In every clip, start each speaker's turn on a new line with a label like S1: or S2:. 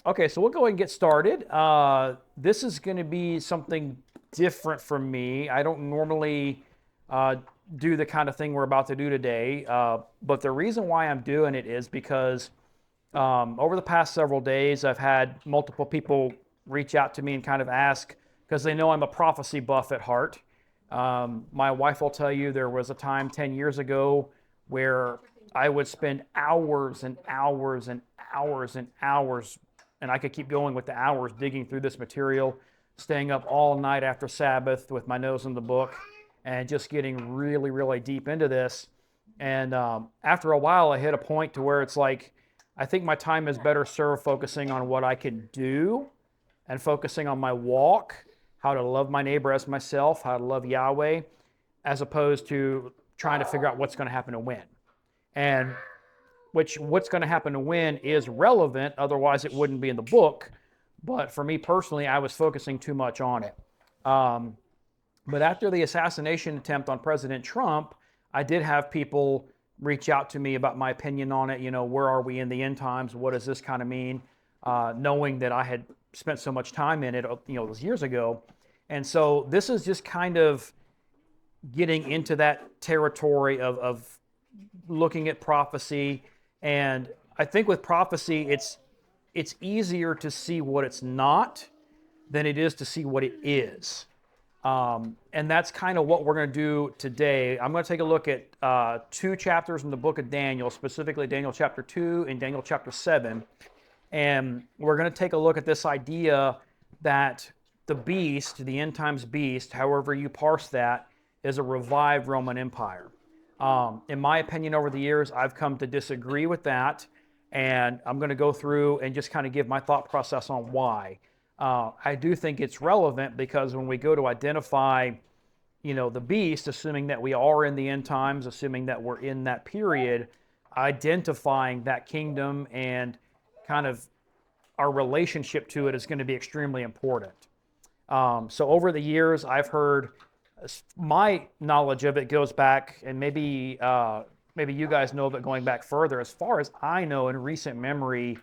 S1: Okay, so we'll go ahead and get started. This is going to be something different from me. I don't normally uh, do the kind of thing we're about to do today, but the reason why I'm doing it is because over the past several days, I've had multiple people reach out to me and kind of ask because they know I'm a prophecy buff at heart. My wife will tell you there was a time 10 years ago where I would spend hours and hours and hours and hours, and I could keep going with the hours digging through this material, staying up all night after Sabbath with my nose in the book, and just getting really, really deep into this. And after a while, I hit a point to where it's like, I think my time is better served focusing on what I can do and focusing on my walk, how to love my neighbor as myself, how to love Yahweh, as opposed to trying to figure out what's going to happen to when. And what's going to happen to when is relevant, otherwise it wouldn't be in the book. But for me personally, I was focusing too much on it. Um, but after the assassination attempt on President Trump, I did have people reach out to me about my opinion on it. You know, where are we in the end times? What does this kind of mean? Knowing that I had spent so much time in it, you know, it was years ago. And so this is just kind of getting into that territory of looking at prophecy. And I think with prophecy, it's easier to see what it's not than it is to see what it is. And that's kind of what we're going to do today. I'm going to take a look at two chapters in the book of Daniel, specifically Daniel chapter 2 and Daniel chapter 7. And we're going to take a look at this idea that the beast, the end times beast, however you parse that, is a revived Roman Empire. In my opinion, over the years, I've come to disagree with that. And I'm going to go through and just kind of give my thought process on why. I do think it's relevant because when we go to identify, you know, the beast, assuming that we are in the end times, assuming that we're in that period, identifying that kingdom and kind of our relationship to it is going to be extremely important. So over the years, I've heard my knowledge of it goes back, and maybe you guys know of it going back further. As far as I know, in recent memory,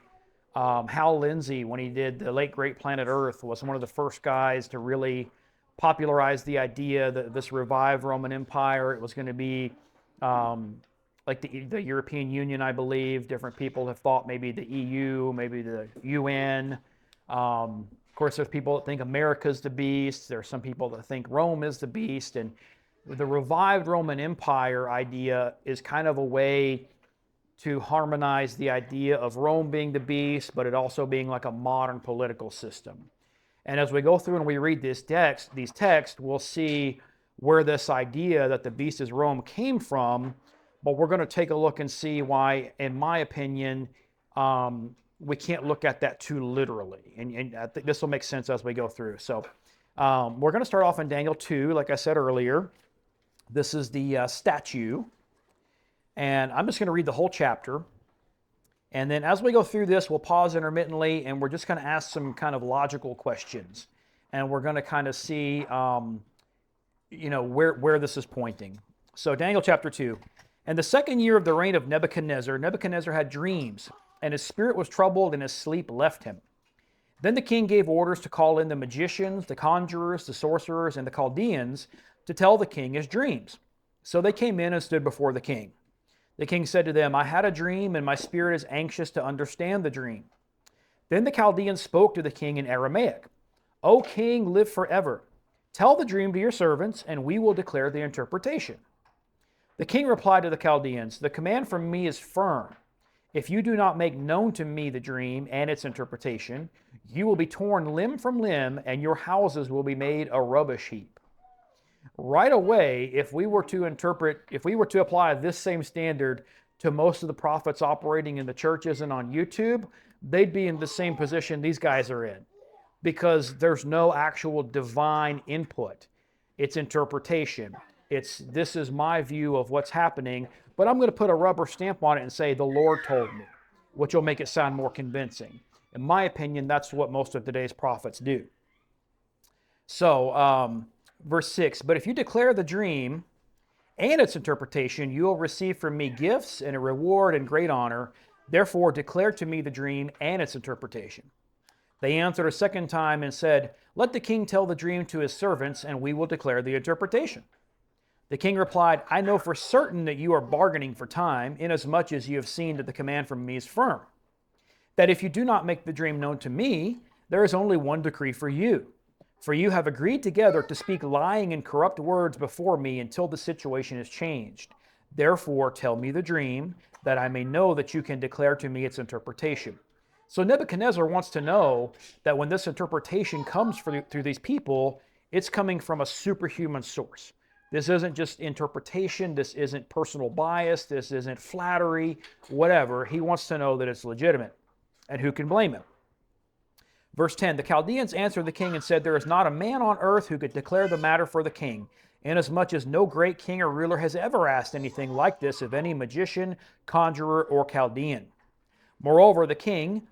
S1: Hal Lindsey, when he did The Late Great Planet Earth, was one of the first guys to really popularize the idea that this revived Roman Empire, it was going to be like the European Union, I believe. Different people have thought maybe the EU, maybe the UN. Of course, there's people that think America's the beast. There are some people that think Rome is the beast. And the revived Roman Empire idea is kind of a way to harmonize the idea of Rome being the beast, but it also being like a modern political system. And as we go through and we read these texts, we'll see where this idea that the beast is Rome came from, but we're going to take a look and see why, in my opinion, we can't look at that too literally. And I think this will make sense as we go through. So we're going to start off in Daniel 2, like I said earlier. This is the statue. And I'm just going to read the whole chapter. And then as we go through this, we'll pause intermittently, and we're just going to ask some kind of logical questions. And we're going to kind of see, you know, where this is pointing. So Daniel chapter 2. And the second year of the reign of Nebuchadnezzar, Nebuchadnezzar had dreams, and his spirit was troubled, and his sleep left him. Then the king gave orders to call in the magicians, the conjurers, the sorcerers, and the Chaldeans to tell the king his dreams. So they came in and stood before the king. The king said to them, I had a dream, and my spirit is anxious to understand the dream. Then the Chaldeans spoke to the king in Aramaic. O king, live forever. Tell the dream to your servants, and we will declare the interpretation. The king replied to the Chaldeans, the command from me is firm. If you do not make known to me the dream and its interpretation, you will be torn limb from limb, and your houses will be made a rubbish heap. Right away, if we were to apply this same standard to most of the prophets operating in the churches and on YouTube, they'd be in the same position these guys are in, because there's no actual divine input. It's interpretation. This is my view of what's happening, but I'm going to put a rubber stamp on it and say, the Lord told me, which will make it sound more convincing. In my opinion, that's what most of today's prophets do. So, verse 6, but if you declare the dream and its interpretation, you will receive from me gifts and a reward and great honor. Therefore, declare to me the dream and its interpretation. They answered a second time and said, "Let the king tell the dream to his servants, and we will declare the interpretation." The king replied, "I know for certain that you are bargaining for time, inasmuch as you have seen that the command from me is firm. That if you do not make the dream known to me, there is only one decree for you. For you have agreed together to speak lying and corrupt words before me until the situation is changed. Therefore, tell me the dream, that I may know that you can declare to me its interpretation." So Nebuchadnezzar wants to know that when this interpretation comes through these people, it's coming from a superhuman source. This isn't just interpretation. This isn't personal bias. This isn't flattery, whatever. He wants to know that it's legitimate. And who can blame him? Verse 10, the Chaldeans answered the king and said, "There is not a man on earth who could declare the matter for the king, inasmuch as no great king or ruler has ever asked anything like this of any magician, conjurer, or Chaldean. Moreover, the thing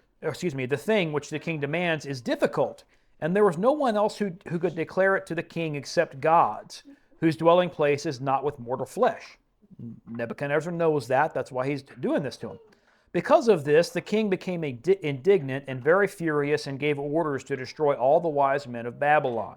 S1: which the king demands is difficult, and there was no one else who could declare it to the king except gods, whose dwelling place is not with mortal flesh." Nebuchadnezzar knows that. That's why he's doing this to him. Because of this, the king became indignant and very furious and gave orders to destroy all the wise men of Babylon.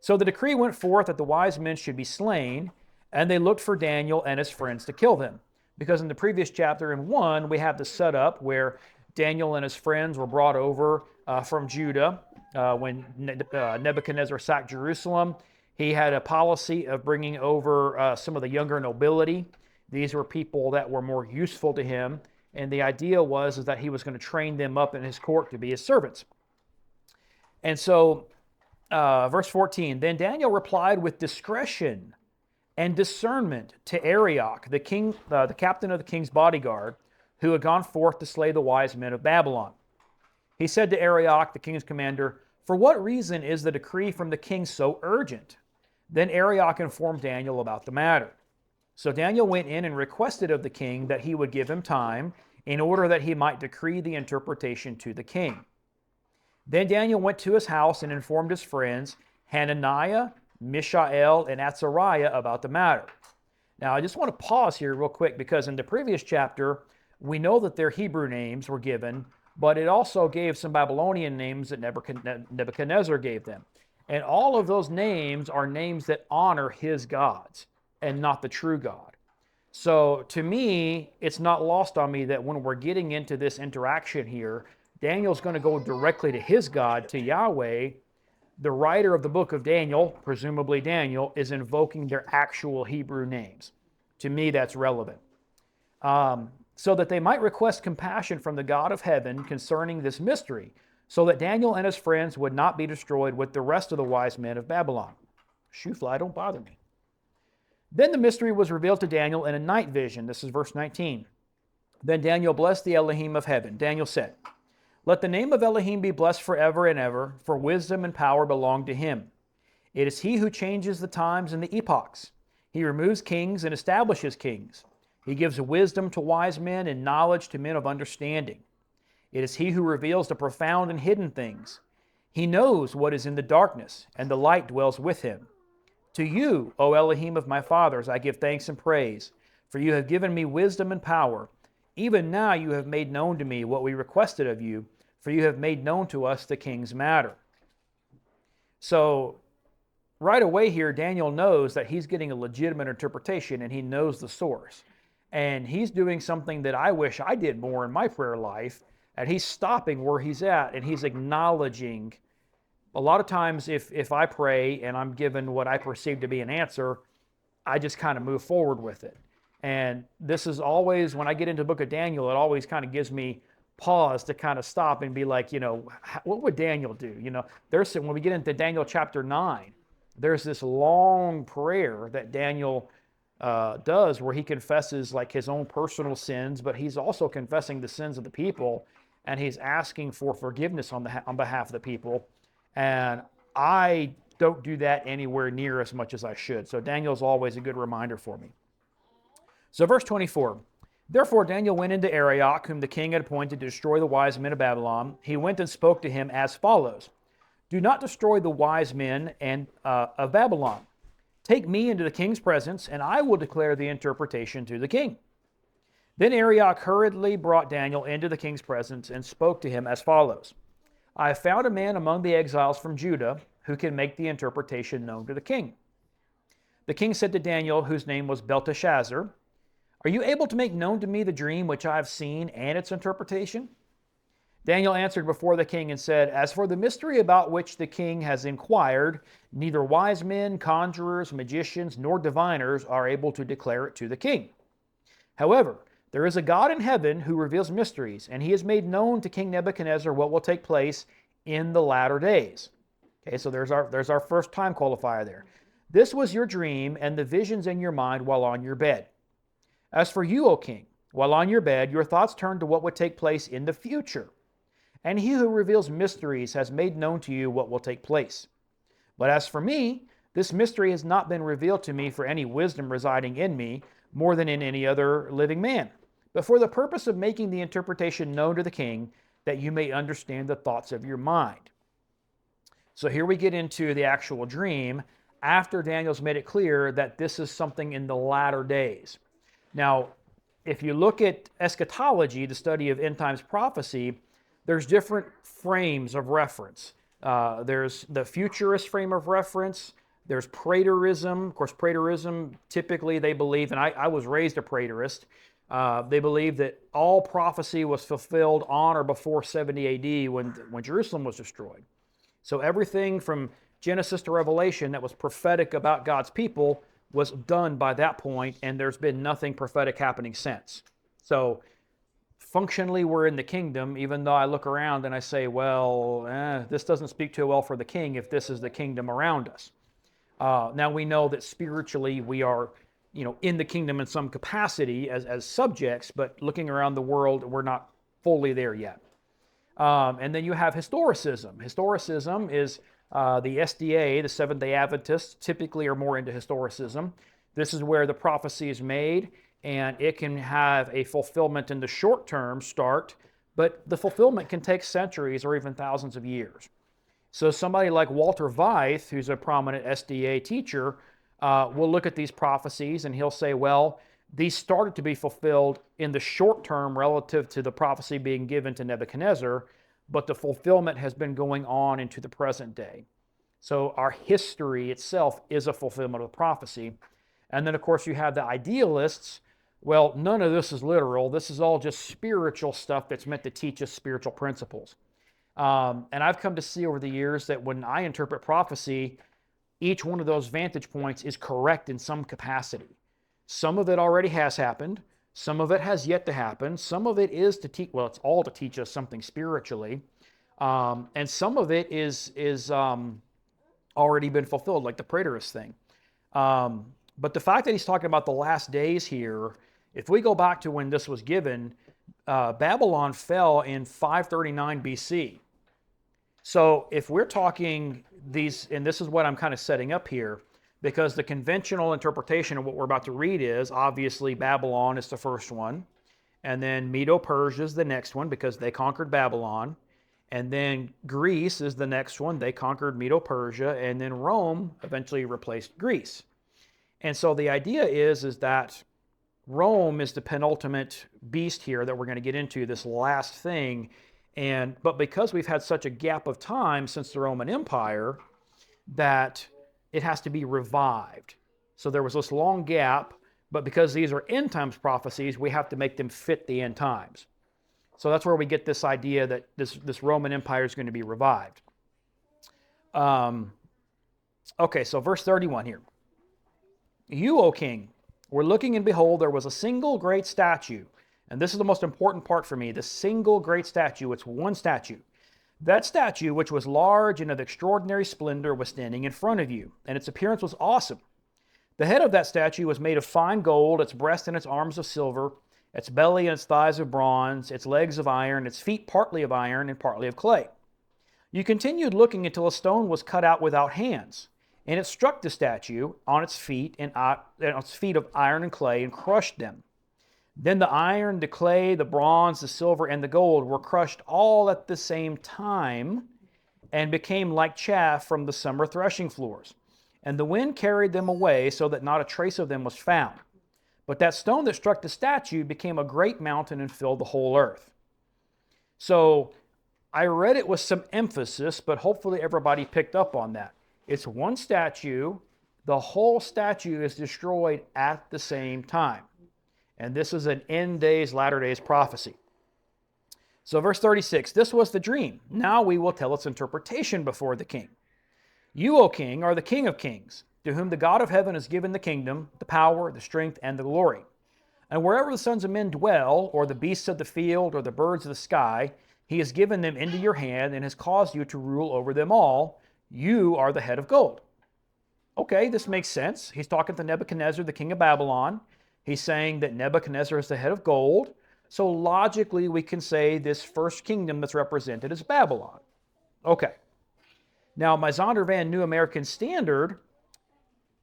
S1: So the decree went forth that the wise men should be slain, and they looked for Daniel and his friends to kill them. Because in the previous chapter, in 1, we have the setup where Daniel and his friends were brought over from Judah when Nebuchadnezzar sacked Jerusalem. He had a policy of bringing over some of the younger nobility. These were people that were more useful to him. And the idea was that he was going to train them up in his court to be his servants. And so, verse 14, then Daniel replied with discretion and discernment to Arioch, the captain of the king's bodyguard, who had gone forth to slay the wise men of Babylon. He said to Arioch, the king's commander, "For what reason is the decree from the king so urgent?" Then Arioch informed Daniel about the matter. So Daniel went in and requested of the king that he would give him time in order that he might decree the interpretation to the king. Then Daniel went to his house and informed his friends, Hananiah, Mishael, and Azariah, about the matter. Now, I just want to pause here real quick because in the previous chapter, we know that their Hebrew names were given, but it also gave some Babylonian names that Nebuchadnezzar gave them. And all of those names are names that honor his gods and not the true God. So to me, it's not lost on me that when we're getting into this interaction here, Daniel's going to go directly to his God, to Yahweh. The writer of the book of Daniel, presumably Daniel, is invoking their actual Hebrew names. To me, that's relevant. So that they might request compassion from the God of heaven concerning this mystery, so that Daniel and his friends would not be destroyed with the rest of the wise men of Babylon. Shoo-fly, don't bother me. Then the mystery was revealed to Daniel in a night vision. This is verse 19. Then Daniel blessed the Elohim of heaven. Daniel said, "Let the name of Elohim be blessed forever and ever, for wisdom and power belong to him. It is he who changes the times and the epochs. He removes kings and establishes kings. He gives wisdom to wise men and knowledge to men of understanding. It is he who reveals the profound and hidden things. He knows what is in the darkness, and the light dwells with him. To you, O Elohim of my fathers, I give thanks and praise, for you have given me wisdom and power. Even now you have made known to me what we requested of you, for you have made known to us the king's matter." So right away here, Daniel knows that he's getting a legitimate interpretation and he knows the source. And he's doing something that I wish I did more in my prayer life, and he's stopping where he's at and he's acknowledging. A lot of times if I pray and I'm given what I perceive to be an answer, I just kind of move forward with it. And this is always, when I get into the book of Daniel, it always kind of gives me pause to kind of stop and be like, what would Daniel do? When we get into Daniel chapter 9, there's this long prayer that Daniel does where he confesses like his own personal sins, but he's also confessing the sins of the people, and he's asking for forgiveness on behalf of the people. And I don't do that anywhere near as much as I should. So Daniel's always a good reminder for me. So verse 24, therefore Daniel went into Arioch, whom the king had appointed to destroy the wise men of Babylon. He went and spoke to him as follows: "Do not destroy the wise men of Babylon. Take me into the king's presence, and I will declare the interpretation to the king." Then Arioch hurriedly brought Daniel into the king's presence and spoke to him as follows: I have found a man among the exiles from Judah who can make the interpretation known to the king. The king said to Daniel, whose name was Belteshazzar, are you able to make known to me the dream which I have seen and its interpretation? Daniel answered before the king and said, as for the mystery about which the king has inquired, neither wise men, conjurers, magicians, nor diviners are able to declare it to the king. However, there is a God in heaven who reveals mysteries, and he has made known to King Nebuchadnezzar what will take place in the latter days. Okay, so there's our first time qualifier there. This was your dream and the visions in your mind while on your bed. As for you, O king, while on your bed, your thoughts turned to what would take place in the future. And he who reveals mysteries has made known to you what will take place. But as for me, this mystery has not been revealed to me for any wisdom residing in me, more than in any other living man, but for the purpose of making the interpretation known to the king, that you may understand the thoughts of your mind. So here we get into the actual dream after Daniel's made it clear that this is something in the latter days. Now, if you look at eschatology, the study of end times prophecy, there's different frames of reference. There's the futurist frame of reference. There's preterism. Of course, preterism, typically they believe, and I was raised a preterist, they believe that all prophecy was fulfilled on or before 70 AD when Jerusalem was destroyed. So everything from Genesis to Revelation that was prophetic about God's people was done by that point, and there's been nothing prophetic happening since. So functionally, we're in the kingdom, even though I look around and I say, well, this doesn't speak too well for the king if this is the kingdom around us. Now we know that spiritually we are, in the kingdom in some capacity as subjects, but looking around the world, we're not fully there yet. And then you have historicism. Historicism is the SDA, the Seventh-day Adventists, typically are more into historicism. This is where the prophecy is made, and it can have a fulfillment in the short term start, but the fulfillment can take centuries or even thousands of years. So somebody like Walter Veith, who's a prominent SDA teacher, will look at these prophecies and he'll say, well, these started to be fulfilled in the short term relative to the prophecy being given to Nebuchadnezzar, but the fulfillment has been going on into the present day. So our history itself is a fulfillment of the prophecy. And then, of course, you have the idealists. Well, none of this is literal. This is all just spiritual stuff that's meant to teach us spiritual principles. And I've come to see over the years that when I interpret prophecy, each one of those vantage points is correct in some capacity. Some of it already has happened. Some of it has yet to happen. Some of it is to teach, well, it's all to teach us something spiritually. And some of it is already been fulfilled, like the preterist thing. But the fact that he's talking about the last days here, if we go back to when this was given, Babylon fell in 539 BC. So if we're talking these, and this is what I'm kind of setting up here, because the conventional interpretation of what we're about to read is, obviously Babylon is the first one, and then Medo-Persia is the next one because they conquered Babylon, and then Greece is the next one. They conquered Medo-Persia, and then Rome eventually replaced Greece. And so the idea is that Rome is the penultimate beast here that we're going to get into, this last thing. But because we've had such a gap of time since the Roman Empire, that it has to be revived. So there was this long gap, but because these are end times prophecies, we have to make them fit the end times. So that's where we get this idea that this Roman Empire is going to be revived. Okay, so verse 31 here. You, O king, were looking, and behold, there was a single great statue. And this is the most important part for me, the single great statue. It's one statue. That statue, which was large and of extraordinary splendor, was standing in front of you, and its appearance was awesome. The head of that statue was made of fine gold, its breast and its arms of silver, its belly and its thighs of bronze, its legs of iron, its feet partly of iron and partly of clay. You continued looking until a stone was cut out without hands, and it struck the statue on its feet and on its feet of iron and clay and crushed them. Then the iron, the clay, the bronze, the silver, and the gold were crushed all at the same time and became like chaff from the summer threshing floors. And the wind carried them away so that not a trace of them was found. But that stone that struck the statue became a great mountain and filled the whole earth. So I read it with some emphasis, but hopefully everybody picked up on that. It's one statue. The whole statue is destroyed at the same time. And this is an end days, latter days prophecy. So verse 36, this was the dream. Now we will tell its interpretation before the king. You, O king, are the king of kings, to whom the God of heaven has given the kingdom, the power, the strength, and the glory. And wherever the sons of men dwell, or the beasts of the field, or the birds of the sky, he has given them into your hand and has caused you to rule over them all. You are the head of gold. Okay, this makes sense. He's talking to Nebuchadnezzar, the king of Babylon. He's saying that Nebuchadnezzar is the head of gold. So logically, we can say this first kingdom that's represented is Babylon. Okay. Now, my Zondervan New American Standard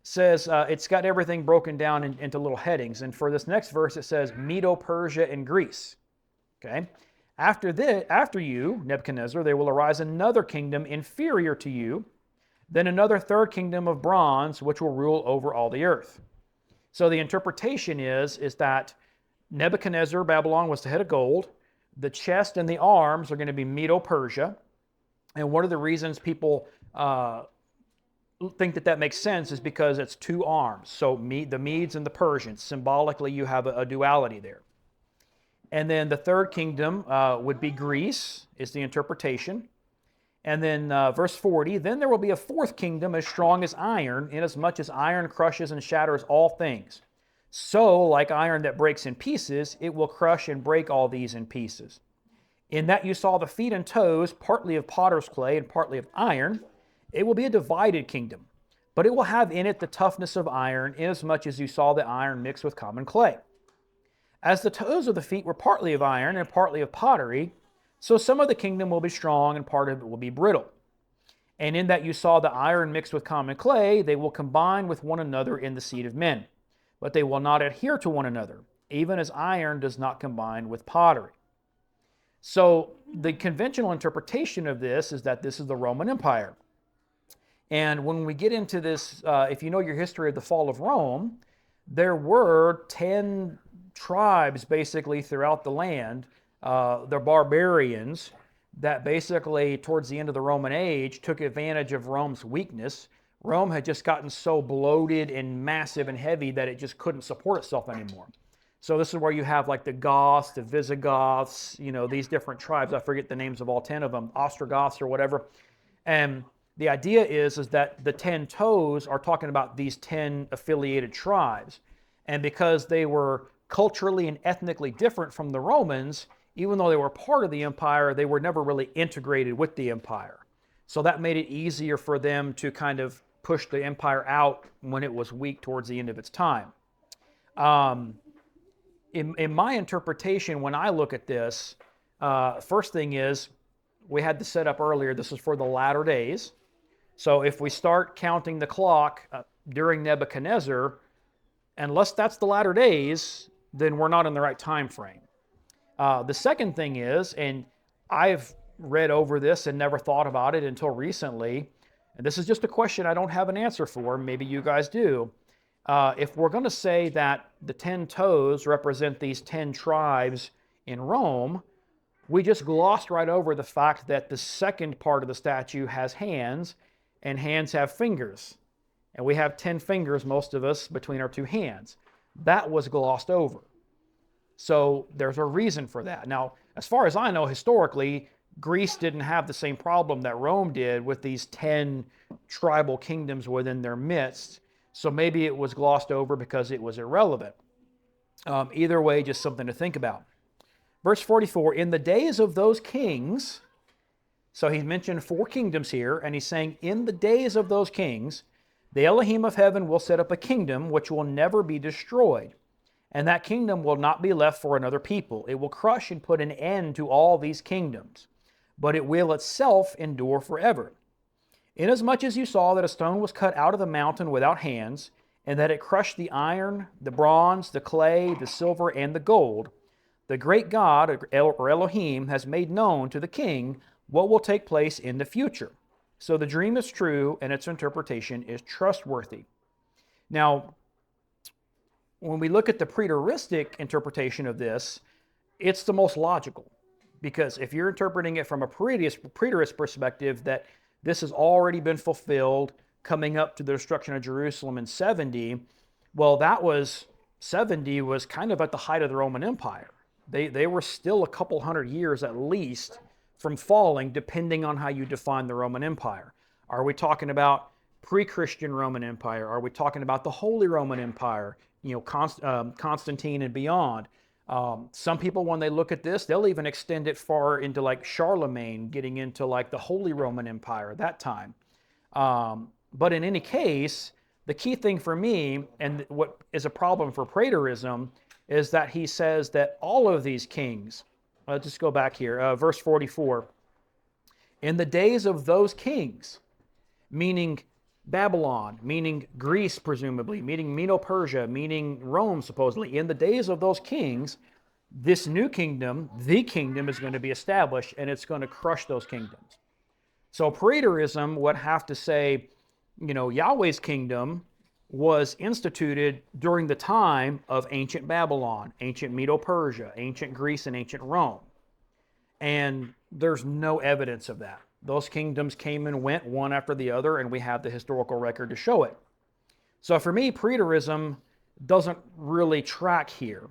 S1: says it's got everything broken down into little headings. And for this next verse, it says Medo-Persia and Greece. Okay. After you, Nebuchadnezzar, there will arise another kingdom inferior to you, then another third kingdom of bronze, which will rule over all the earth. So the interpretation is that Nebuchadnezzar, Babylon, was the head of gold. The chest and the arms are going to be Medo-Persia. And one of the reasons people think that makes sense is because it's two arms. So the Medes and the Persians, symbolically you have a duality there. And then the third kingdom would be Greece, is the interpretation. And then verse 40, then there will be a fourth kingdom as strong as iron, inasmuch as iron crushes and shatters all things. So, like iron that breaks in pieces, it will crush and break all these in pieces. In that you saw the feet and toes, partly of potter's clay and partly of iron. It will be a divided kingdom, but it will have in it the toughness of iron, inasmuch as you saw the iron mixed with common clay. As the toes of the feet were partly of iron and partly of pottery, so some of the kingdom will be strong and part of it will be brittle. And in that you saw the iron mixed with common clay, they will combine with one another in the seed of men. But they will not adhere to one another, even as iron does not combine with pottery. So the conventional interpretation of this is that this is the Roman Empire. And when we get into this, if you know your history of the fall of Rome, there were 10 tribes basically throughout the land. The barbarians that basically towards the end of the Roman age took advantage of Rome's weakness. Rome had just gotten so bloated and massive and heavy that it just couldn't support itself anymore. So this is where you have like the Goths, the Visigoths, these different tribes. I forget the names of all 10 of them, Ostrogoths or whatever. And the idea is that the 10 toes are talking about these 10 affiliated tribes. And because they were culturally and ethnically different from the Romans, even though they were part of the empire, they were never really integrated with the empire. So that made it easier for them to kind of push the empire out when it was weak towards the end of its time. In my interpretation, when I look at this, first thing is, we had the setup earlier, this is for the latter days. So if we start counting the clock during Nebuchadnezzar, unless that's the latter days, then we're not in the right time frame. The second thing is, and I've read over this and never thought about it until recently, and this is just a question I don't have an answer for, maybe you guys do. If we're going to say that the 10 toes represent these 10 tribes in Rome, we just glossed right over the fact that the second part of the statue has hands, and hands have fingers. And we have 10 fingers, most of us, between our two hands. That was glossed over. So there's a reason for that. Now, as far as I know, historically, Greece didn't have the same problem that Rome did with these 10 tribal kingdoms within their midst. So maybe it was glossed over because it was irrelevant. Either way, just something to think about. Verse 44, in the days of those kings, so he's mentioned 4 kingdoms here, and he's saying, in the days of those kings, the Elohim of heaven will set up a kingdom which will never be destroyed. And that kingdom will not be left for another people. It will crush and put an end to all these kingdoms, but it will itself endure forever. Inasmuch as you saw that a stone was cut out of the mountain without hands, and that it crushed the iron, the bronze, the clay, the silver, and the gold, the great God, or Elohim, has made known to the king what will take place in the future. So the dream is true, and its interpretation is trustworthy. Now, when we look at the preteristic interpretation of this, it's the most logical. Because if you're interpreting it from a preterist perspective, that this has already been fulfilled coming up to the destruction of Jerusalem in 70, well, that was 70 was kind of at the height of the Roman Empire. They were still a couple hundred years at least from falling, depending on how you define the Roman Empire. Are we talking about pre-Christian Roman Empire? Are we talking about the Holy Roman Empire, Constantine and beyond? Some people, when they look at this, they'll even extend it far into like Charlemagne, getting into like the Holy Roman Empire at that time. But in any case, the key thing for me, and what is a problem for preterism, is that he says that all of these kings, let's just go back here, verse 44, in the days of those kings, meaning Babylon, meaning Greece, presumably, meaning Medo-Persia, meaning Rome, supposedly, in the days of those kings, this new kingdom, the kingdom, is going to be established, and it's going to crush those kingdoms. So preterism would have to say, Yahweh's kingdom was instituted during the time of ancient Babylon, ancient Medo-Persia, ancient Greece, and ancient Rome. And there's no evidence of that. Those kingdoms came and went one after the other, and we have the historical record to show it. So for me, preterism doesn't really track here.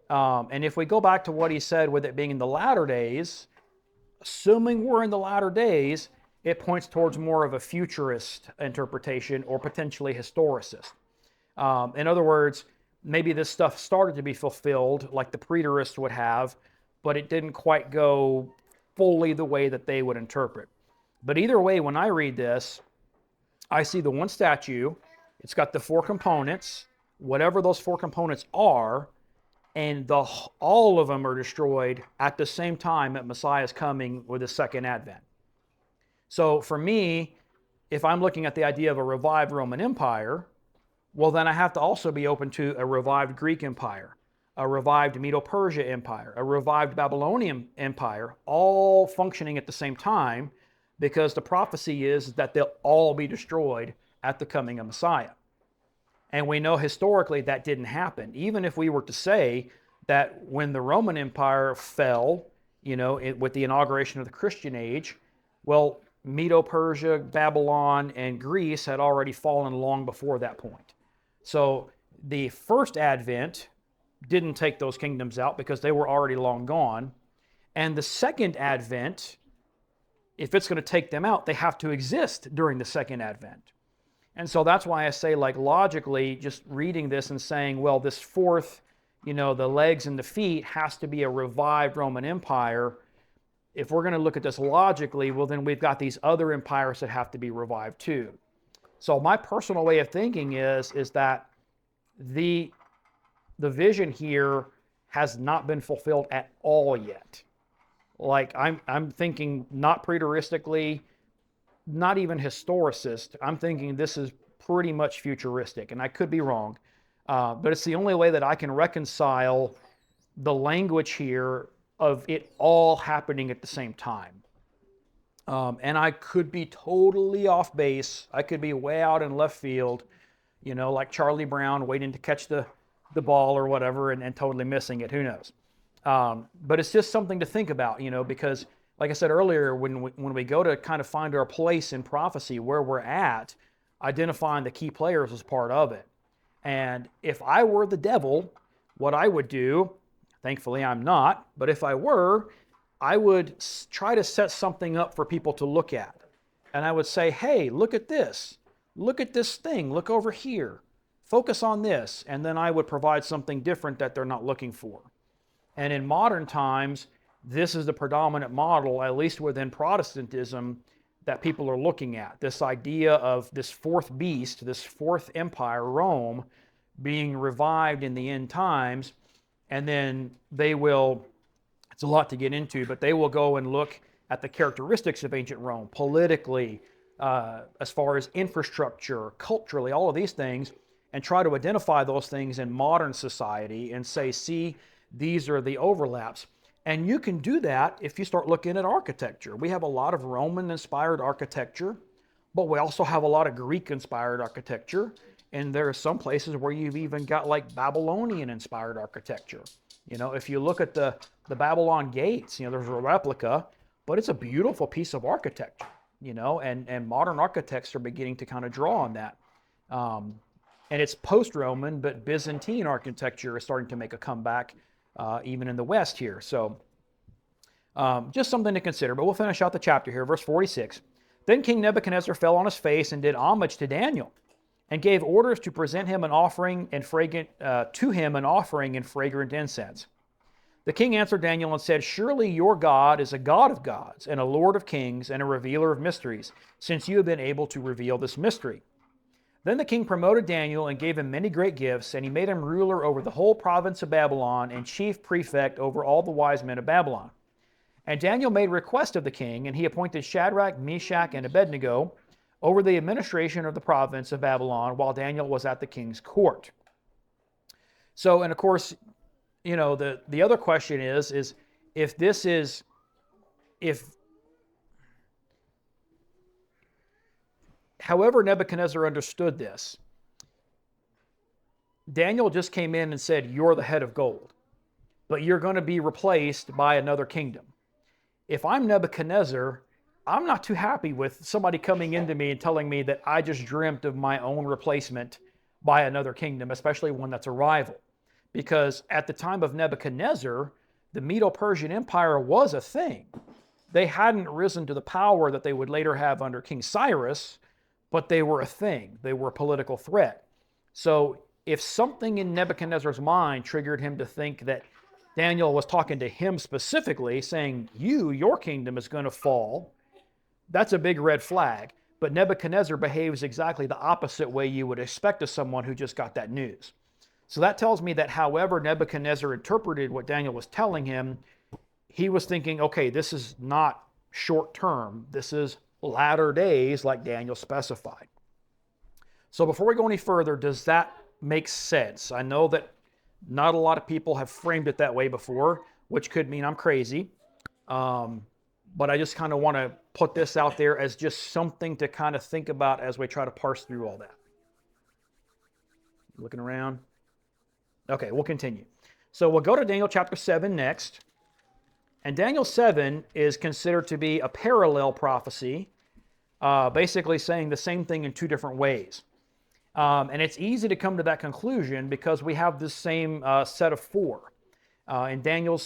S1: And if we go back to what he said with it being in the latter days, assuming we're in the latter days, it points towards more of a futurist interpretation or potentially historicist. In other words, maybe this stuff started to be fulfilled like the preterists would have, but it didn't quite go fully the way that they would interpret. But either way, when I read this, I see the one statue, it's got the four components, whatever those four components are, and all of them are destroyed at the same time that Messiah's coming with his second advent. So for me, if I'm looking at the idea of a revived Roman Empire, well, then I have to also be open to a revived Greek Empire, a revived Medo-Persia Empire, a revived Babylonian Empire, all functioning at the same time, because the prophecy is that they'll all be destroyed at the coming of Messiah. And we know historically that didn't happen. Even if we were to say that when the Roman Empire fell, with the inauguration of the Christian age, well, Medo-Persia, Babylon, and Greece had already fallen long before that point. So the first advent didn't take those kingdoms out because they were already long gone. And the second advent, if it's going to take them out, they have to exist during the second advent. And so that's why I say, like, logically, just reading this and saying, well, this fourth, the legs and the feet has to be a revived Roman Empire. If we're going to look at this logically, well, then we've got these other empires that have to be revived too. So my personal way of thinking is that the vision here has not been fulfilled at all yet. Like, I'm thinking not preteristically, not even historicist. I'm thinking this is pretty much futuristic, and I could be wrong. But it's the only way that I can reconcile the language here of it all happening at the same time. And I could be totally off base. I could be way out in left field, like Charlie Brown waiting to catch the ball or whatever and totally missing it. Who knows? But it's just something to think about, because like I said earlier, when we go to kind of find our place in prophecy, where we're at, identifying the key players is part of it. And if I were the devil, what I would do, thankfully I'm not, but if I were, I would try to set something up for people to look at. And I would say, hey, look at this. Look at this thing. Look over here. Focus on this. And then I would provide something different that they're not looking for. And in modern times, this is the predominant model, at least within Protestantism, that people are looking at. This idea of this fourth beast, this fourth empire, Rome, being revived in the end times. And then they will, it's a lot to get into, but they will go and look at the characteristics of ancient Rome, politically, as far as infrastructure, culturally, all of these things, and try to identify those things in modern society and say, see, these are the overlaps. And you can do that if you start looking at architecture. We have a lot of Roman-inspired architecture, but we also have a lot of Greek-inspired architecture. And there are some places where you've even got like Babylonian-inspired architecture. If you look at the Babylon gates, there's a replica, but it's a beautiful piece of architecture, and modern architects are beginning to kind of draw on that. And it's post-Roman, but Byzantine architecture is starting to make a comeback, even in the West here. So just something to consider, but we'll finish out the chapter here. Verse 46. Then King Nebuchadnezzar fell on his face and did homage to Daniel, and gave orders to present him an offering and fragrant incense. The king answered Daniel and said, "Surely your God is a God of gods and a Lord of kings and a revealer of mysteries, since you have been able to reveal this mystery." Then the king promoted Daniel and gave him many great gifts, and he made him ruler over the whole province of Babylon and chief prefect over all the wise men of Babylon. And Daniel made request of the king, and he appointed Shadrach, Meshach, and Abednego over the administration of the province of Babylon while Daniel was at the king's court. So, and of course, the other question is however Nebuchadnezzar understood this, Daniel just came in and said, "You're the head of gold, but you're going to be replaced by another kingdom." If I'm Nebuchadnezzar, I'm not too happy with somebody coming into me and telling me that I just dreamt of my own replacement by another kingdom, especially one that's a rival. Because at the time of Nebuchadnezzar, the Medo-Persian Empire was a thing. They hadn't risen to the power that they would later have under King Cyrus, but they were a thing. They were a political threat. So if something in Nebuchadnezzar's mind triggered him to think that Daniel was talking to him specifically, saying, your kingdom is going to fall, that's a big red flag. But Nebuchadnezzar behaves exactly the opposite way you would expect of someone who just got that news. So that tells me that however Nebuchadnezzar interpreted what Daniel was telling him, he was thinking, okay, this is not short term. This is latter days like Daniel specified. So before we go any further, does that make sense? I know that not a lot of people have framed it that way before, which could mean I'm crazy. But I just kind of want to put this out there as just something to kind of think about as we try to parse through all that. Looking around. Okay, we'll continue. So we'll go to Daniel chapter 7 next. And Daniel 7 is considered to be a parallel prophecy, basically saying the same thing in two different ways. And it's easy to come to that conclusion because we have this same set of four. In Daniel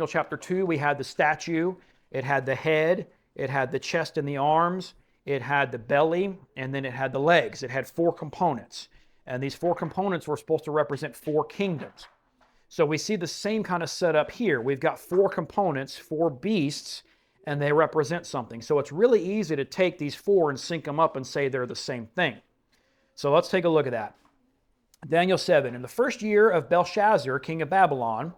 S1: chapter 2, we had the statue. It had the head, it had the chest and the arms, it had the belly, and then it had the legs. It had four components. And these four components were supposed to represent four kingdoms. So we see the same kind of setup here. We've got four components, four beasts, and they represent something. So it's really easy to take these four and sync them up and say they're the same thing. So let's take a look at that. Daniel 7. In the first year of Belshazzar, king of Babylon,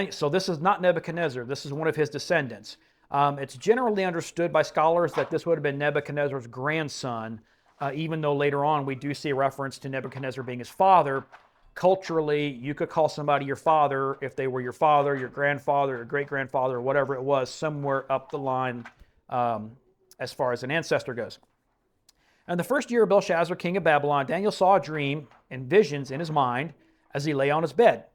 S1: so this is not Nebuchadnezzar. This is one of his descendants. It's generally understood by scholars that this would have been Nebuchadnezzar's grandson, even though later on we do see a reference to Nebuchadnezzar being his father. Culturally, you could call somebody your father if they were your father, your grandfather, your great-grandfather, or whatever it was, somewhere up the line as far as an ancestor goes. And the first year of Belshazzar, king of Babylon, Daniel saw a dream and visions in his mind as he lay on his bed.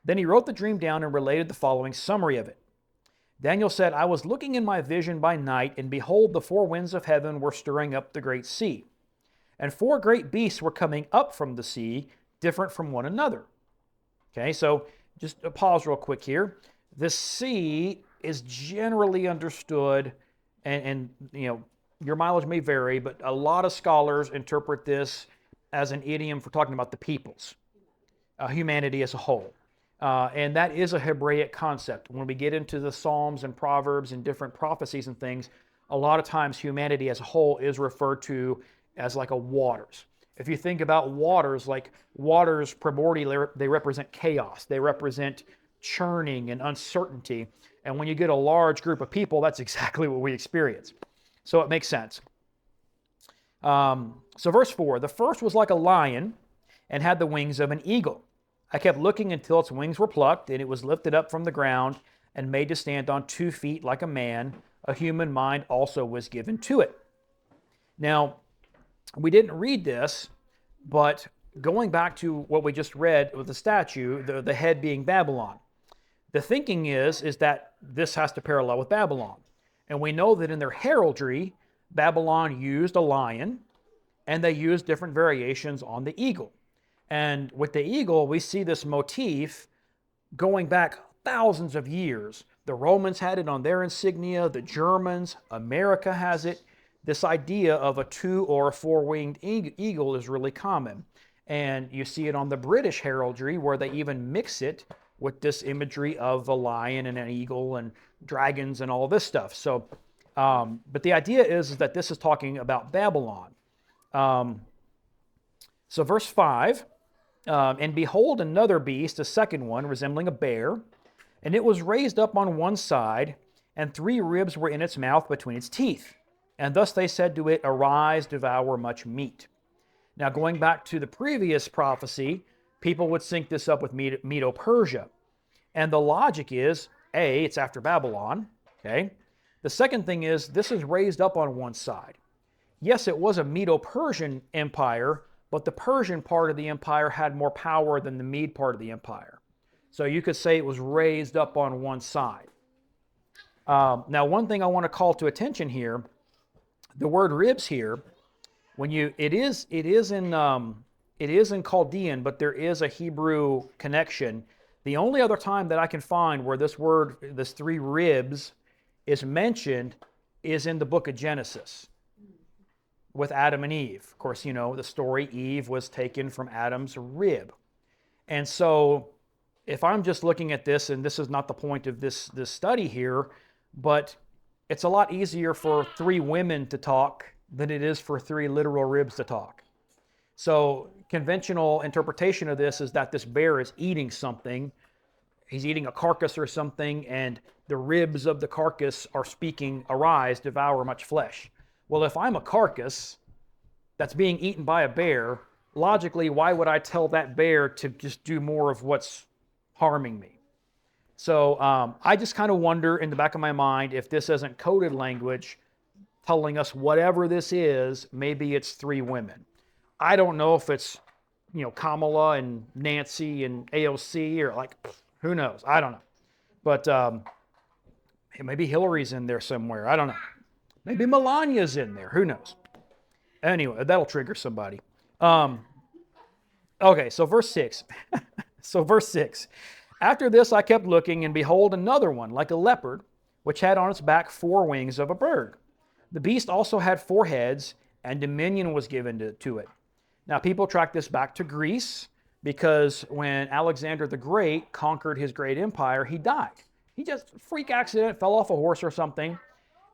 S1: Then he wrote the dream down and related the following summary of it. Daniel said, "I was looking in my vision by night, and behold, the four winds of heaven were stirring up the great sea. And four great beasts were coming up from the sea, different from one another." Okay, so just a pause real quick here. The sea is generally understood, and your mileage may vary, but a lot of scholars interpret this as an idiom for talking about the peoples, humanity as a whole. And that is a Hebraic concept. When we get into the Psalms and Proverbs and different prophecies and things, a lot of times humanity as a whole is referred to as like a waters. If you think about waters, like waters primordially, they represent chaos. They represent churning and uncertainty. And when you get a large group of people, that's exactly what we experience. So it makes sense. So verse 4, the first was like a lion and had the wings of an eagle. I kept looking until its wings were plucked, and it was lifted up from the ground and made to stand on 2 feet like a man. A human mind also was given to it. Now, we didn't read this, but going back to what we just read with the statue, the head being Babylon, The thinking is that this has to parallel with Babylon. And we know that in their heraldry, Babylon used a lion, and they used different variations on the eagle. And with the eagle, we see this motif going back thousands of years. The Romans had it on their insignia, the Germans, America has it. This idea of a 2 or a 4-winged eagle is really common. And you see it on the British heraldry, where they even mix it with this imagery of a lion and an eagle and dragons and all this stuff. So, but the idea is that this is talking about Babylon. So verse 5, and behold another beast, a second one, resembling a bear, and it was raised up on one side, and 3 ribs were in its mouth between its teeth. And thus they said to it, Arise, devour much meat. Now going back to the previous prophecy, people would sync this up with Medo-Persia. And the logic is, A, it's after Babylon, okay? The second thing is, this is raised up on one side. Yes, it was a Medo-Persian empire, but the Persian part of the empire had more power than the Mede part of the empire. So you could say it was raised up on one side. Now, one thing I want to call to attention here, the word ribs here, when it is in Chaldean, but there is a Hebrew connection. The only other time that I can find where this word, this 3 ribs, is mentioned is in the book of Genesis with Adam and Eve. Of course, you know the story, Eve was taken from Adam's rib. And so if I'm just looking at this, and this is not the point of this study here, but it's a lot easier for 3 women to talk than it is for 3 literal ribs to talk. So conventional interpretation of this is that this bear is eating something. He's eating a carcass or something, and the ribs of the carcass are speaking, Arise, devour much flesh. Well, if I'm a carcass that's being eaten by a bear, logically, why would I tell that bear to just do more of what's harming me? So I just kind of wonder in the back of my mind if this isn't coded language telling us whatever this is, maybe it's 3 women. I don't know if it's, Kamala and Nancy and AOC or like, who knows? I don't know. But maybe Hillary's in there somewhere. I don't know. Maybe Melania's in there. Who knows? Anyway, that'll trigger somebody. Okay, so verse 6. Verse 6. After this I kept looking, and behold another one, like a leopard, which had on its back 4 wings of a bird. The beast also had 4 heads, and dominion was given to it. Now people track this back to Greece, because when Alexander the Great conquered his great empire, he died. He just, freak accident, fell off a horse or something.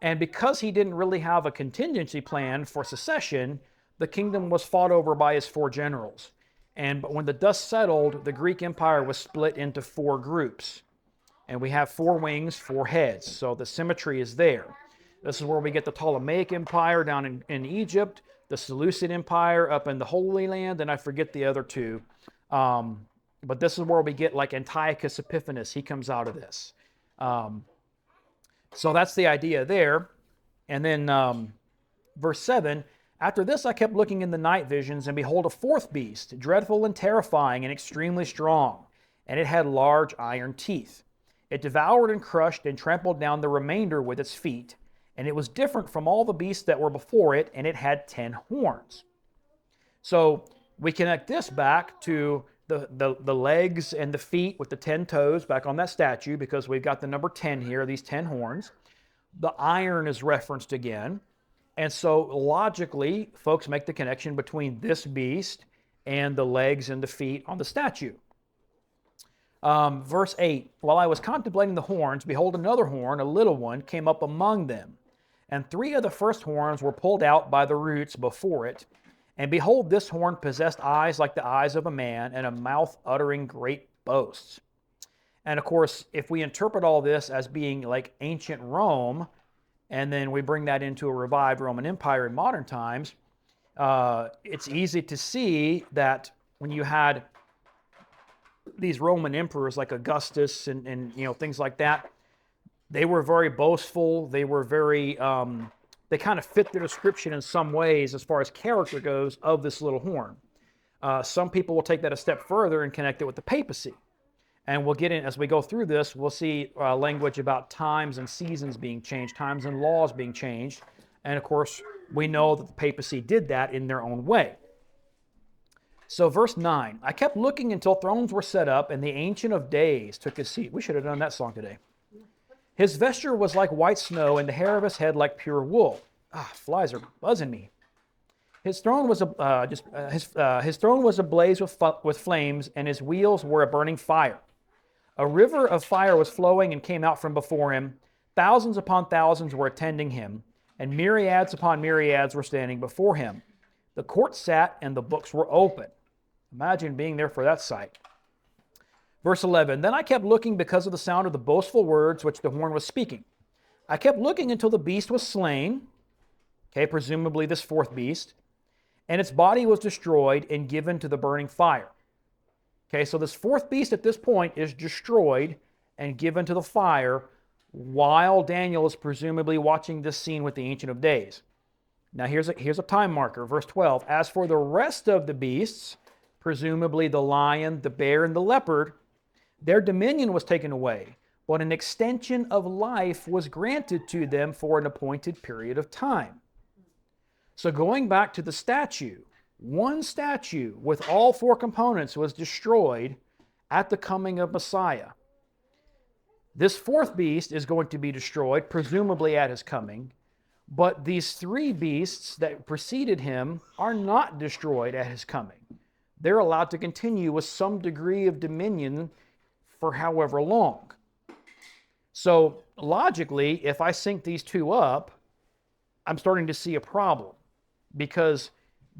S1: And because he didn't really have a contingency plan for secession, the kingdom was fought over by his 4 generals. But when the dust settled, the Greek Empire was split into 4 groups. And we have 4 wings, 4 heads. So the symmetry is there. This is where we get the Ptolemaic Empire down in Egypt, the Seleucid Empire up in the Holy Land, and I forget the other 2. But this is where we get like Antiochus Epiphanes. He comes out of this. So that's the idea there. And then verse 7, After this I kept looking in the night visions, and behold, a 4th beast, dreadful and terrifying and extremely strong, and it had large iron teeth. It devoured and crushed and trampled down the remainder with its feet, and it was different from all the beasts that were before it, and it had 10 horns. So we connect this back to the legs and the feet with the 10 toes back on that statue, because we've got the number 10 here, these 10 horns. The iron is referenced again. And so logically, folks make the connection between this beast and the legs and the feet on the statue. Verse 8, While I was contemplating the horns, behold, another horn, a little one, came up among them. And 3 of the first horns were pulled out by the roots before it. And behold, this horn possessed eyes like the eyes of a man, and a mouth uttering great boasts. And of course, if we interpret all this as being like ancient Rome, and then we bring that into a revived Roman Empire in modern times, it's easy to see that when you had these Roman emperors like Augustus and things like that, they were very boastful. They were very, they kind of fit the description in some ways as far as character goes of this little horn. Some people will take that a step further and connect it with the papacy. And we'll get in, as we go through this, we'll see language about times and seasons being changed, times and laws being changed. And of course, we know that the papacy did that in their own way. So verse 9, I kept looking until thrones were set up and the Ancient of Days took his seat. We should have done that song today. His vesture was like white snow and the hair of his head like pure wool. Flies are buzzing me. His throne was his throne was ablaze with flames, and his wheels were a burning fire. A river of fire was flowing and came out from before him. Thousands upon thousands were attending him, and myriads upon myriads were standing before him. The court sat, and the books were open. Imagine being there for that sight. Verse 11, then I kept looking because of the sound of the boastful words which the horn was speaking. I kept looking until the beast was slain, okay, presumably this fourth beast, and its body was destroyed and given to the burning fire. Okay, so this fourth beast at this point is destroyed and given to the fire while Daniel is presumably watching this scene with the Ancient of Days. Now here's a time marker, verse 12. As for the rest of the beasts, presumably the lion, the bear, and the leopard, their dominion was taken away, but an extension of life was granted to them for an appointed period of time. So going back to the statue, one statue with all four components was destroyed at the coming of Messiah. This fourth beast is going to be destroyed, presumably at his coming, but these three beasts that preceded him are not destroyed at his coming. They're allowed to continue with some degree of dominion for however long. So logically, if I sync these two up, I'm starting to see a problem because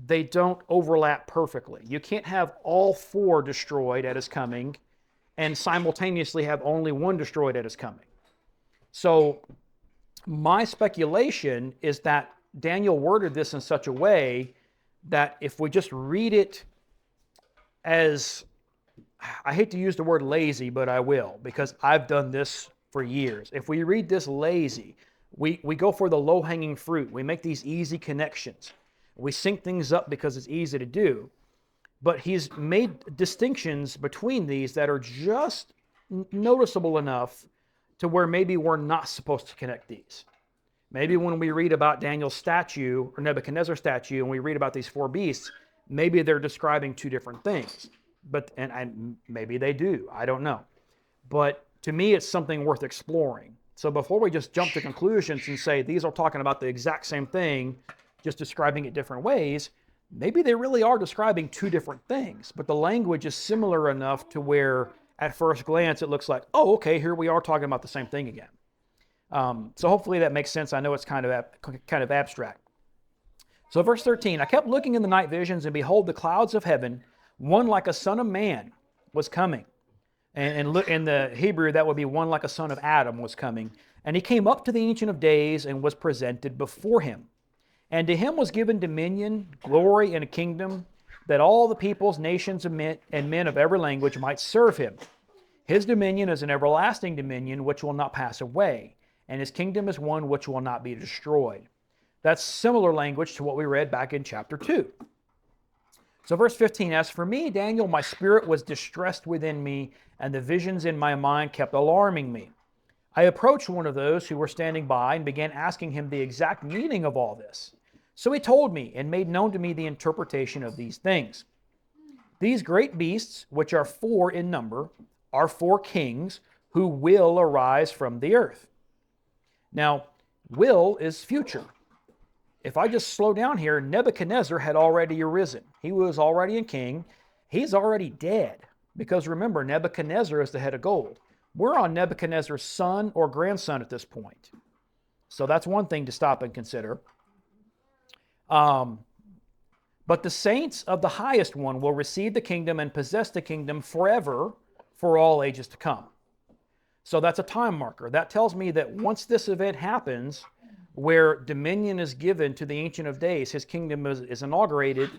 S1: they don't overlap perfectly. You can't have all four destroyed at his coming and simultaneously have only one destroyed at his coming. So my speculation is that Daniel worded this in such a way that if we just read it as, I hate to use the word lazy, but I will, because I've done this for years. If we read this lazy, we go for the low-hanging fruit. We make these easy connections. We sync things up because it's easy to do. But he's made distinctions between these that are just noticeable enough to where maybe we're not supposed to connect these. Maybe when we read about Daniel's statue or Nebuchadnezzar's statue and we read about these four beasts, maybe they're describing two different things. And maybe they do. I don't know. But to me, it's something worth exploring. So before we just jump to conclusions and say these are talking about the exact same thing, just describing it different ways, maybe they really are describing two different things, but the language is similar enough to where at first glance it looks like, oh, okay, here we are talking about the same thing again. So hopefully that makes sense. I know it's kind of abstract. So verse 13, I kept looking in the night visions, and behold, the clouds of heaven, one like a son of man was coming. And in the Hebrew, that would be one like a son of Adam was coming. And he came up to the Ancient of Days and was presented before him. And to him was given dominion, glory, and a kingdom, that all the peoples, nations, and men of every language might serve him. His dominion is an everlasting dominion which will not pass away, and his kingdom is one which will not be destroyed. That's similar language to what we read back in chapter 2. So verse 15, as for me, Daniel, my spirit was distressed within me, and the visions in my mind kept alarming me. I approached one of those who were standing by and began asking him the exact meaning of all this. So he told me and made known to me the interpretation of these things. These great beasts, which are four in number, are four kings who will arise from the earth. Now, will is future. If I just slow down here, Nebuchadnezzar had already arisen. He was already a king. He's already dead. Because remember, Nebuchadnezzar is the head of gold. We're on Nebuchadnezzar's son or grandson at this point. So that's one thing to stop and consider. But the saints of the highest one will receive the kingdom and possess the kingdom forever for all ages to come. So that's a time marker. That tells me that once this event happens, where dominion is given to the Ancient of Days, his kingdom is inaugurated,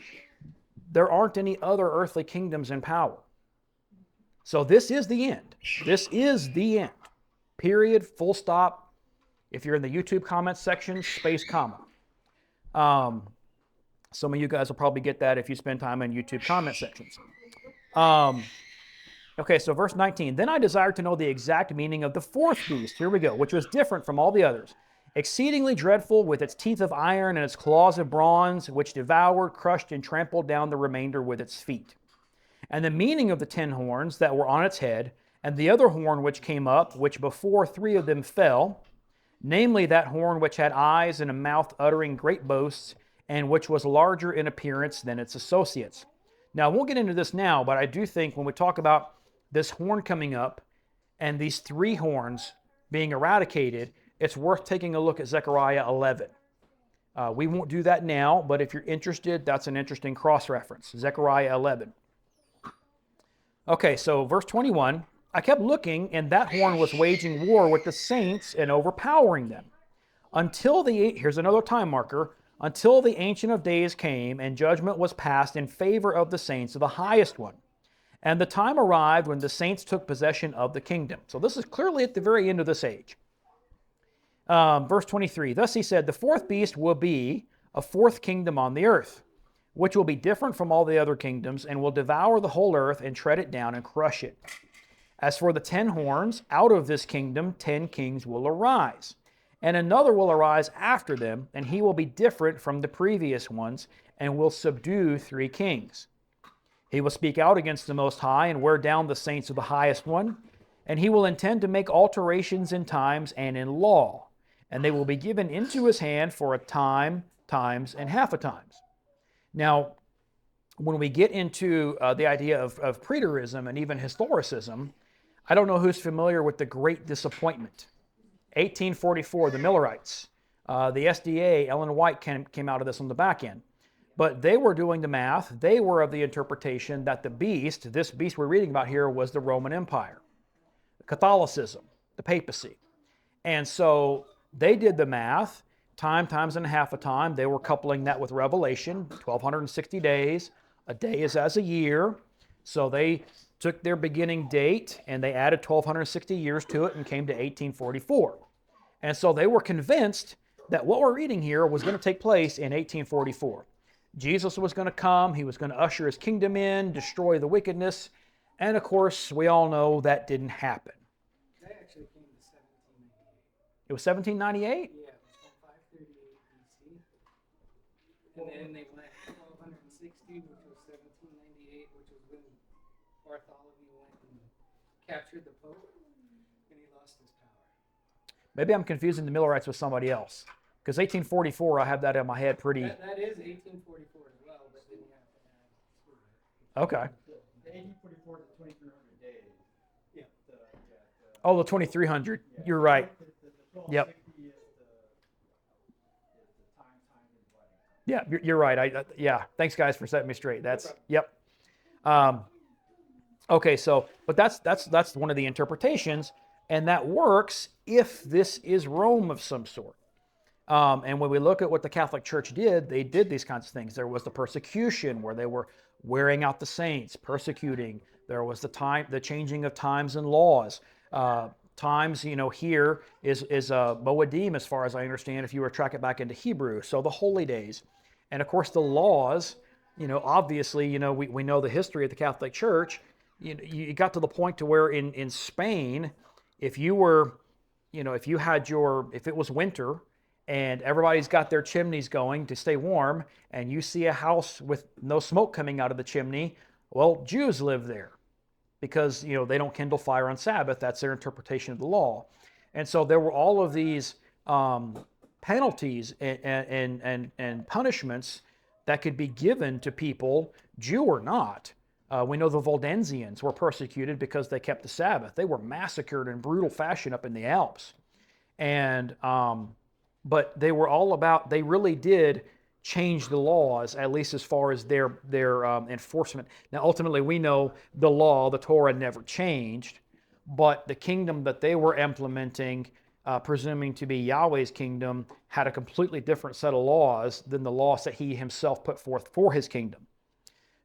S1: there aren't any other earthly kingdoms in power. So this is the end. This is the end. Period, full stop. If you're in the YouTube comments section, space, comma. Some of you guys will probably get that if you spend time in YouTube comment sections. Okay, so verse 19. Then I desired to know the exact meaning of the fourth beast. Here we go, which was different from all the others. Exceedingly dreadful, with its teeth of iron and its claws of bronze, which devoured, crushed, and trampled down the remainder with its feet. And the meaning of the 10 horns that were on its head, and the other horn which came up, which before 3 of them fell, namely that horn which had eyes and a mouth uttering great boasts, and which was larger in appearance than its associates. Now, I won't get into this now, but I do think when we talk about this horn coming up and these 3 horns being eradicated, it's worth taking a look at Zechariah 11. We won't do that now, but if you're interested, that's an interesting cross-reference. Zechariah 11. Okay, so verse 21, I kept looking, and that horn was waging war with the saints and overpowering them. Here's another time marker, until the Ancient of Days came, and judgment was passed in favor of the saints of the highest one. And the time arrived when the saints took possession of the kingdom. So this is clearly at the very end of this age. Verse 23, thus he said, the fourth beast will be a fourth kingdom on the earth, which will be different from all the other kingdoms, and will devour the whole earth and tread it down and crush it. As for the 10 horns, out of this kingdom 10 kings will arise, and another will arise after them, and he will be different from the previous ones, and will subdue 3 kings. He will speak out against the Most High and wear down the saints of the highest one, and he will intend to make alterations in times and in law, and they will be given into his hand for a time, times, and half a times. Now, when we get into the idea of preterism and even historicism, I don't know who's familiar with the Great Disappointment. 1844, the Millerites. The SDA, Ellen White came out of this on the back end. But they were doing the math. They were of the interpretation that this beast we're reading about here, was the Roman Empire, Catholicism, the papacy. And so they did the math, time, times, and a half a time. They were coupling that with Revelation, 1,260 days. A day is as a year. So they took their beginning date and they added 1,260 years to it and came to 1844. And so they were convinced that what we're reading here was going to take place in 1844. Jesus was going to come. He was going to usher his kingdom in, destroy the wickedness. And of course, we all know that didn't happen.
S2: That actually came to 1798.
S1: It was 1798?
S2: Yeah, it was from 538 BC. And then they went 1260, which was 1798, which was when Bartholomew went and captured the Pope, and he lost his power.
S1: Maybe I'm confusing the Millerites with somebody else. Because 1844, I have that in my head pretty...
S2: That is 1844 as well, but then you have to add...
S1: Okay.
S3: The 1844 to 2300 days.
S2: Yeah.
S1: Oh, the 2300. Yeah. You're right.
S3: The 1260
S1: Yep.
S3: is the time and wedding.
S1: Yeah, you're right. Yeah, thanks guys for setting me straight. That's, yep. Okay, so, but that's one of the interpretations, and that works if this is Rome of some sort. And when we look at what the Catholic Church did, they did these kinds of things. There was the persecution where they were wearing out the saints, persecuting. There was the changing of times and laws. Times, here is Moedim, as far as I understand, if you were to track it back into Hebrew. So the holy days. And of course the laws, obviously, we know the history of the Catholic Church. You got to the point to where in Spain, if it was winter, and everybody's got their chimneys going to stay warm, and you see a house with no smoke coming out of the chimney, well, Jews live there because, they don't kindle fire on Sabbath. That's their interpretation of the law. And so there were all of these penalties and punishments that could be given to people, Jew or not. We know the Waldensians were persecuted because they kept the Sabbath. They were massacred in brutal fashion up in the Alps. And... but they were all about, they really did change the laws, at least as far as their enforcement. Now, ultimately, we know the law, the Torah, never changed, but the kingdom that they were implementing, presuming to be Yahweh's kingdom, had a completely different set of laws than the laws that he himself put forth for his kingdom.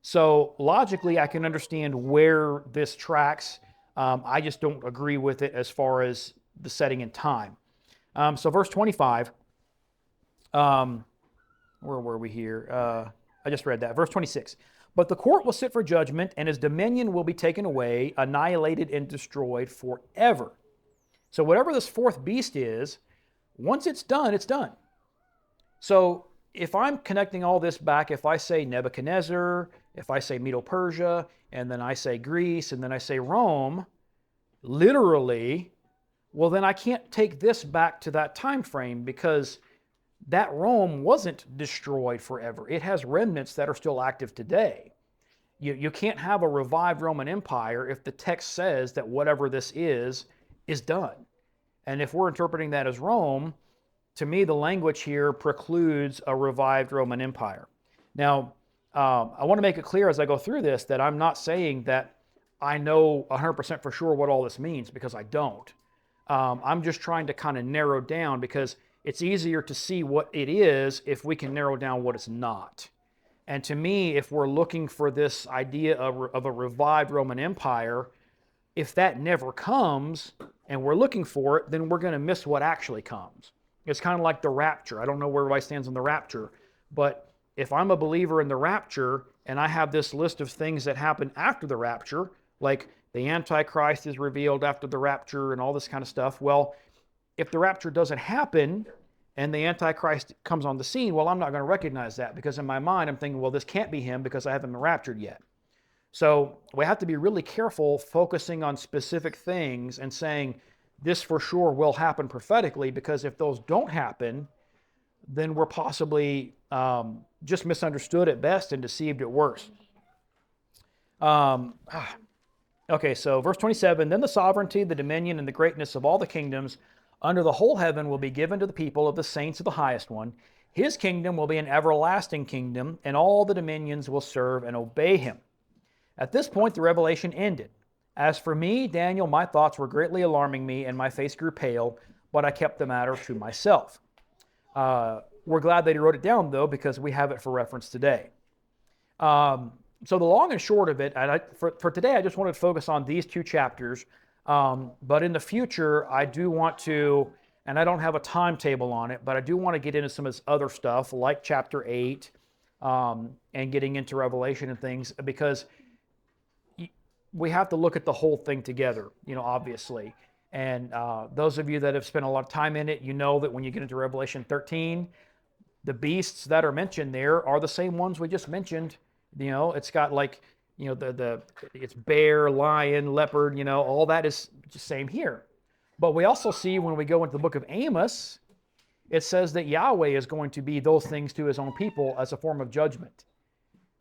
S1: So, logically, I can understand where this tracks. I just don't agree with it as far as the setting in time. So verse 25, where were we here? I just read that. Verse 26. But the court will sit for judgment, and his dominion will be taken away, annihilated, and destroyed forever. So whatever this fourth beast is, once it's done, it's done. So if I'm connecting all this back, if I say Nebuchadnezzar, if I say Medo-Persia, and then I say Greece, and then I say Rome, literally, well, then I can't take this back to that time frame, because that Rome wasn't destroyed forever. It has remnants that are still active today. You can't have a revived Roman Empire if the text says that whatever this is done. And if we're interpreting that as Rome, to me, the language here precludes a revived Roman Empire. Now, I want to make it clear as I go through this that I'm not saying that I know 100% for sure what all this means, because I don't. I'm just trying to kind of narrow down, because it's easier to see what it is if we can narrow down what it's not. And to me, if we're looking for this idea of a revived Roman Empire, if that never comes and we're looking for it, then we're going to miss what actually comes. It's kind of like the rapture. I don't know where everybody stands on the rapture, but if I'm a believer in the rapture and I have this list of things that happen after the rapture, like the Antichrist is revealed after the rapture and all this kind of stuff, well, if the rapture doesn't happen and the Antichrist comes on the scene, well, I'm not going to recognize that, because in my mind, I'm thinking, well, this can't be him because I haven't been raptured yet. So we have to be really careful focusing on specific things and saying this for sure will happen prophetically, because if those don't happen, then we're possibly just misunderstood at best and deceived at worst. Okay, so verse 27, then the sovereignty, the dominion, and the greatness of all the kingdoms under the whole heaven will be given to the people of the saints of the highest one. His kingdom will be an everlasting kingdom, and all the dominions will serve and obey him. At this point, the revelation ended. As for me, Daniel, my thoughts were greatly alarming me, and my face grew pale, but I kept the matter to myself. We're glad that he wrote it down, though, because we have it for reference today. So the long and short of it, and for today, I just wanted to focus on these two chapters. But in the future, I do want to, and I don't have a timetable on it, but I do want to get into some of this other stuff, like chapter 8, and getting into Revelation and things, because we have to look at the whole thing together, obviously. And those of you that have spent a lot of time in it, you know that when you get into Revelation 13, the beasts that are mentioned there are the same ones we just mentioned. It's got like, it's bear, lion, leopard, all that is the same here. But we also see when we go into the book of Amos, it says that Yahweh is going to be those things to his own people as a form of judgment.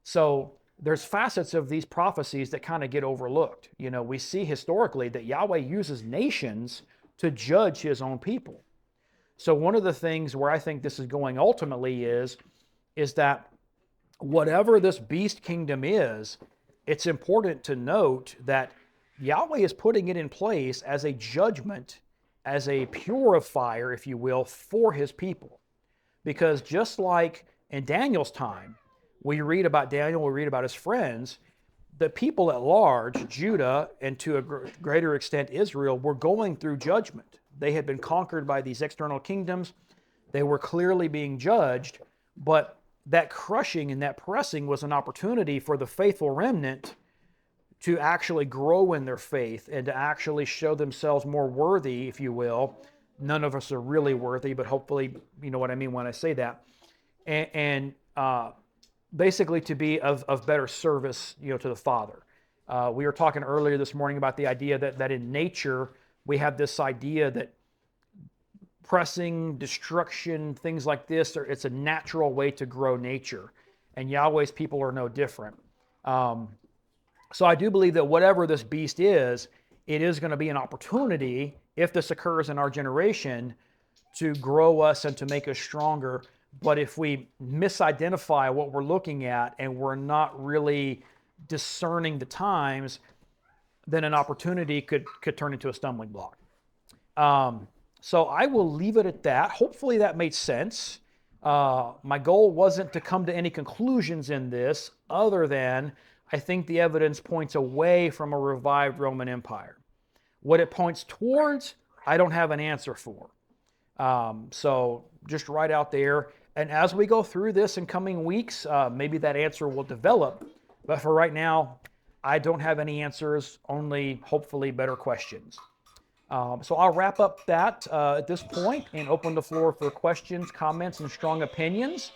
S1: So there's facets of these prophecies that kind of get overlooked. We see historically that Yahweh uses nations to judge his own people. So one of the things where I think this is going ultimately is that whatever this beast kingdom is, it's important to note that Yahweh is putting it in place as a judgment, as a purifier, if you will, for his people. Because just like in Daniel's time, we read about Daniel, we read about his friends, the people at large, Judah, and to a greater extent Israel, were going through judgment. They had been conquered by these external kingdoms. They were clearly being judged, but that crushing and that pressing was an opportunity for the faithful remnant to actually grow in their faith and to actually show themselves more worthy, if you will. None of us are really worthy, but hopefully you know what I mean when I say that. And basically to be of better service, to the Father. We were talking earlier this morning about the idea that in nature, we have this idea that pressing, destruction, things like this, it's a natural way to grow nature. And Yahweh's people are no different. So I do believe that whatever this beast is, it is going to be an opportunity, if this occurs in our generation, to grow us and to make us stronger. But if we misidentify what we're looking at and we're not really discerning the times, then an opportunity could turn into a stumbling block. So I will leave it at that. Hopefully that made sense. My goal wasn't to come to any conclusions in this other than I think the evidence points away from a revived Roman Empire. What it points towards, I don't have an answer for. So just right out there. And as we go through this in coming weeks, maybe that answer will develop. But for right now, I don't have any answers, only hopefully better questions. So I'll wrap up that at this point and open the floor for questions, comments, and strong opinions.